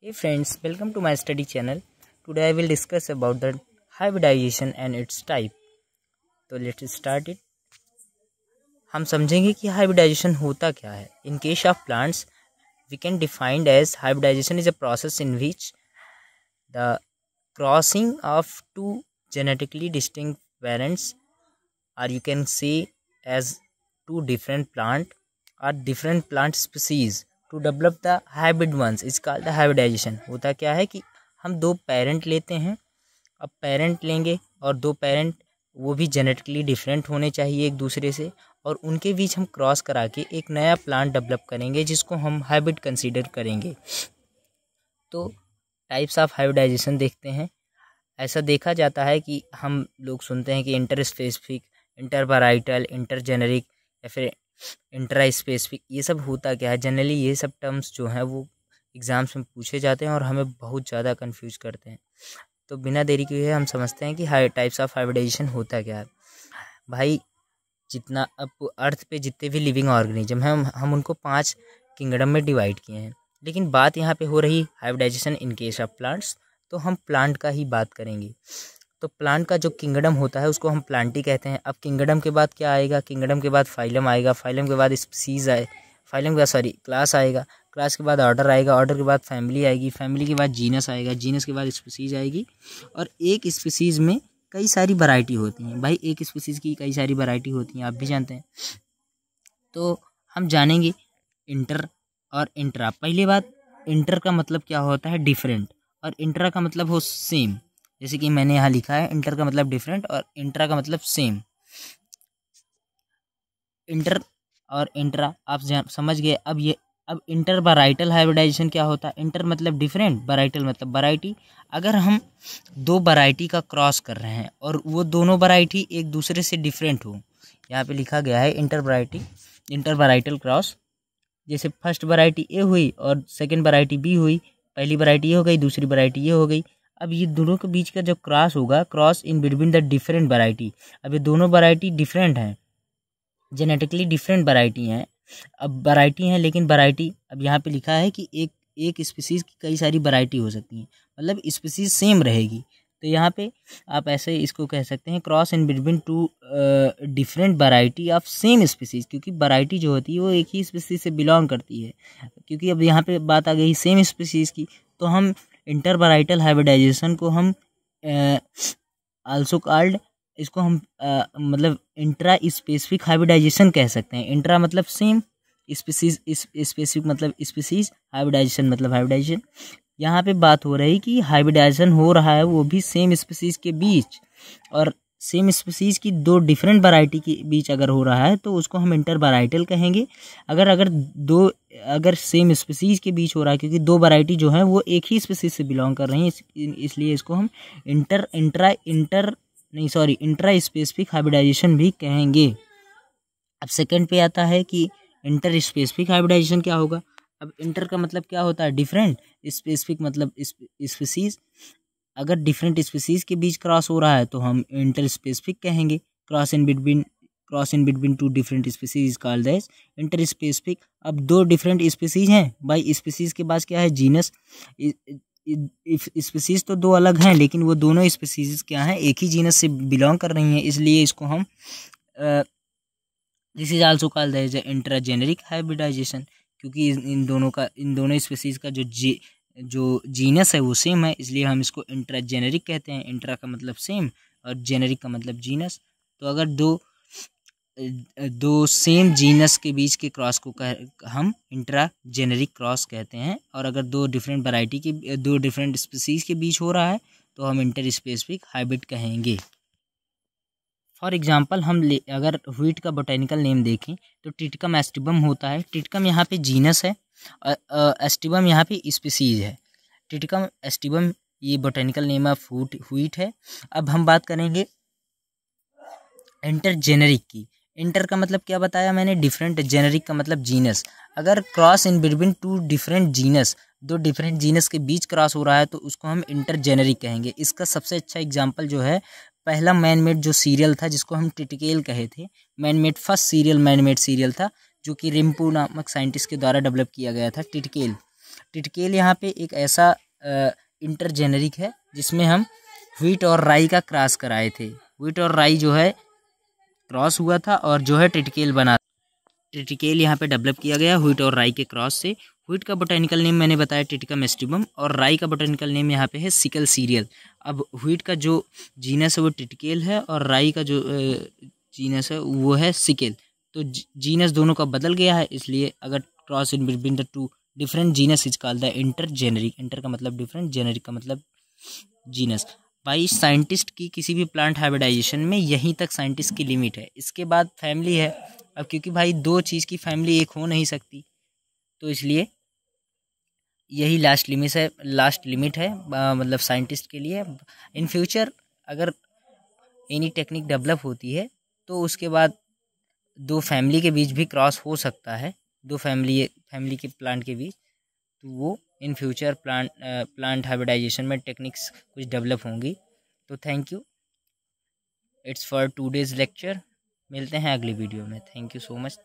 Hey friends, welcome to my study channel. Today I will discuss about the hybridization and its type. तो let's start it. हम समझेंगे कि hybridization होता क्या है. In case of plants, we can define as hybridization is a process in which the crossing of two genetically distinct parents, or you can say as two different plant or different plant species to develop the hybrid ones is called the hybridization. होता क्या है कि हम दो parent लेते हैं. अब parent लेंगे और दो पेरेंट वो भी जेनेटिकली डिफरेंट होने चाहिए एक दूसरे से, और उनके बीच हम क्रॉस करा के एक नया प्लांट डेवलप करेंगे जिसको हम हाइब्रिड कंसीडर करेंगे. तो टाइप्स ऑफ हाइब्रिडाइजेशन देखते हैं. ऐसा देखा जाता है कि हम लोग सुनते हैं कि inter specific, inter varietal, inter generic या फिर इंट्रा स्पेसिफिक. ये सब होता क्या है? जनरली ये सब टर्म्स जो हैं वो एग्ज़ाम्स में पूछे जाते हैं और हमें बहुत ज़्यादा कंफ्यूज करते हैं. तो बिना देरी किए हम समझते हैं कि टाइप्स ऑफ हाइब्रिडाइजेशन होता क्या है. भाई, जितना अब अर्थ पे जितने भी लिविंग ऑर्गेनिज्म हैं हम उनको 5 किंगडम में डिवाइड किए हैं. लेकिन बात यहाँ पे हो रही hybridisation in case of plants, तो हम प्लांट का ही बात करेंगे. तो प्लांट का जो किंगडम होता है उसको हम प्लांटी कहते हैं. अब किंगडम के बाद क्या आएगा? किंगडम के बाद फाइलम आएगा, फाइलम के बाद स्पीसीज आए, फाइलम के बाद क्लास आएगा, क्लास के बाद ऑर्डर आएगा, ऑर्डर के बाद फैमिली आएगी, फैमिली के बाद जीनस आएगा, जीनस के बाद स्पीसीज आएगी. और एक स्पीसीज में कई सारी वैरायटी होती हैं. भाई, एक स्पीसीज की कई सारी वैरायटी होती हैं, आप भी जानते हैं. तो हम जानेंगे इंटर और इंट्रा. पहली बात, इंटर का मतलब क्या होता है? डिफरेंट. और इंट्रा का मतलब हो सेम. जैसे कि मैंने यहाँ लिखा है, इंटर का मतलब डिफरेंट और इंट्रा का मतलब सेम. इंटर और इंट्रा आप समझ गए. अब इंटर वैराइटल हाइब्रिडाइजेशन क्या होता है? इंटर मतलब डिफरेंट, वैराइटल मतलब वैरायटी. अगर हम दो वैरायटी का क्रॉस कर रहे हैं और वो दोनों वैरायटी एक दूसरे से डिफरेंट हो, यहाँ पे लिखा गया है इंटर वैराइटल क्रॉस. जैसे फर्स्ट वैरायटी ए हुई और सेकंड वैरायटी बी हुई. पहली वैरायटी ये हो गई, दूसरी वैरायटी ये हो गई. अब ये दोनों के बीच का जो क्रॉस होगा, cross in between the different variety. अब ये दोनों वैरायटी डिफरेंट हैं, जेनेटिकली डिफरेंट वैरायटी हैं. अब वैरायटी हैं, लेकिन वैरायटी अब यहाँ पे लिखा है कि एक स्पीसीज की कई सारी वैरायटी हो सकती हैं, मतलब स्पीसीज सेम रहेगी. तो यहाँ पे आप ऐसे इसको कह सकते हैं, cross in between two different variety of same species. क्योंकि वैरायटी जो होती है वो एक ही स्पीसीज से बिलोंग करती है. क्योंकि अब यहाँ पे बात आ गई सेम स्पीसीज की, तो हम इंटर वैराइटल हाइब्रिडाइजेशन को हम आल्सो कॉल्ड, इसको हम मतलब इंट्रा स्पेसिफिक हाइब्रिडाइजेशन कह सकते हैं. इंट्रा मतलब सेम, स्पीसीज स्पेसिफिक मतलब स्पीसीज, हाइब्रिडाइजेशन मतलब हाइब्रिडाइजेशन. यहाँ पे बात हो रही कि हाइब्रिडाइजेशन हो रहा है वो भी सेम स्पीसीज के बीच, और सेम स्पीसीज की दो डिफरेंट वैरायटी के बीच अगर हो रहा है तो उसको हम इंटर वैराइटल कहेंगे. अगर सेम स्पीसीज के बीच हो रहा है, क्योंकि दो वैरायटी जो है वो एक ही स्पीसीज से बिलोंग कर रही हैं, इसलिए इसको हम इंट्रा स्पेसिफिक हाइब्रिडाइजेशन भी कहेंगे. अब सेकंड पे आता है कि इंटर स्पेसिफिक हाइब्रिडाइजेशन क्या होगा. अब इंटर का मतलब क्या होता है? डिफरेंट. स्पेसिफिक मतलब स्पीसीज. अगर डिफरेंट स्पीसीज के बीच क्रॉस हो रहा है तो हम इंटर स्पेसिफिक कहेंगे. Cross in between two different species is called as interspecific. अब दो डिफरेंट स्पीसीज हैं. भाई, स्पीसीज के पास क्या है? जीनस. स्पीसीज तो दो अलग हैं, लेकिन वो दोनों स्पीसीज क्या हैं? एक ही जीनस से बिलोंग कर रही हैं, इसलिए इसको हम this is also called as intrageneric hybridisation. क्योंकि इन दोनों स्पीसीज का जो जीनस है वो सेम है, इसलिए हम इसको इंट्रा जेनेरिक कहते हैं. इंट्रा का मतलब सेम और जेनेरिक का मतलब जीनस. तो अगर दो सेम जीनस के बीच के क्रॉस को हम इंट्रा जेनेरिक क्रॉस कहते हैं. और अगर दो डिफरेंट स्पीसीज के बीच हो रहा है तो हम इंटर स्पेसिफिक हाइब्रिड कहेंगे. फॉर एग्जाम्पल, अगर व्हीट का बोटेनिकल नेम देखें तो टिटकम एस्टिबम होता है. टिटकम यहाँ पे जीनस है और एस्टिबम यहाँ पे स्पीसीज है. टिटकम एस्टिबम ये बोटेनिकल नेम ऑफ व्हीट है. अब हम बात करेंगे इंटर जेनेरिक की. इंटर का मतलब क्या बताया मैंने? डिफरेंट. जेनेरिक का मतलब जीनस. अगर cross in between two different genus, दो डिफरेंट जीनस के बीच क्रॉस हो रहा है तो उसको हम इंटर जेनेरिक कहेंगे. इसका सबसे अच्छा एग्जाम्पल जो है, पहला मैनमेड जो सीरियल था जिसको हम टिटकेल कहे थे, फर्स्ट मैनमेड सीरियल था, जो कि रिम्पू नामक साइंटिस्ट के द्वारा डेवलप किया गया था, टिटकेल. टिटकेल यहाँ पे एक ऐसा इंटरजेनरिक है जिसमें हम व्हीट और राई का क्रॉस कराए थे। व्हीट और राई जो है क्रॉस हुआ था और जो है टिटकेल बना। टिटकेल यहाँ पे डेवलप किया गया व्हीट और राई के क्रॉस से। व्हीट का बोटेनिकल नेम मैंने बताया टिटिका मेस्टिबम और राई का बोटेनिकल नेम यहाँ पे है सिकल सीरियल। अब व्हीट का जो जीनस है वो टिटकेल है और राई का जो जीनस है वो है सिकेल। तो जीनस दोनों का बदल गया है, इसलिए अगर cross in between the two different genus is called the intergeneric. Inter का मतलब डिफरेंट, जेनरिक का मतलब जीनस। भाई साइंटिस्ट की किसी भी प्लांट हाइब्रिडाइजेशन में यहीं तक साइंटिस्ट की लिमिट है, इसके बाद फैमिली है। अब क्योंकि भाई दो चीज़ की फैमिली एक हो नहीं सकती, तो इसलिए यही लास्ट लिमिट है मतलब साइंटिस्ट के लिए। इन फ्यूचर अगर एनी टेक्निक डेवलप होती है तो उसके बाद दो फैमिली के बीच भी क्रॉस हो सकता है, दो फैमिली के प्लांट के बीच, तो वो इन फ्यूचर प्लांट हाइब्रिडाइजेशन में टेक्निक्स कुछ डेवलप होंगी। तो thank you, it's for today's lecture. मिलते हैं अगली वीडियो में। Thank you so much.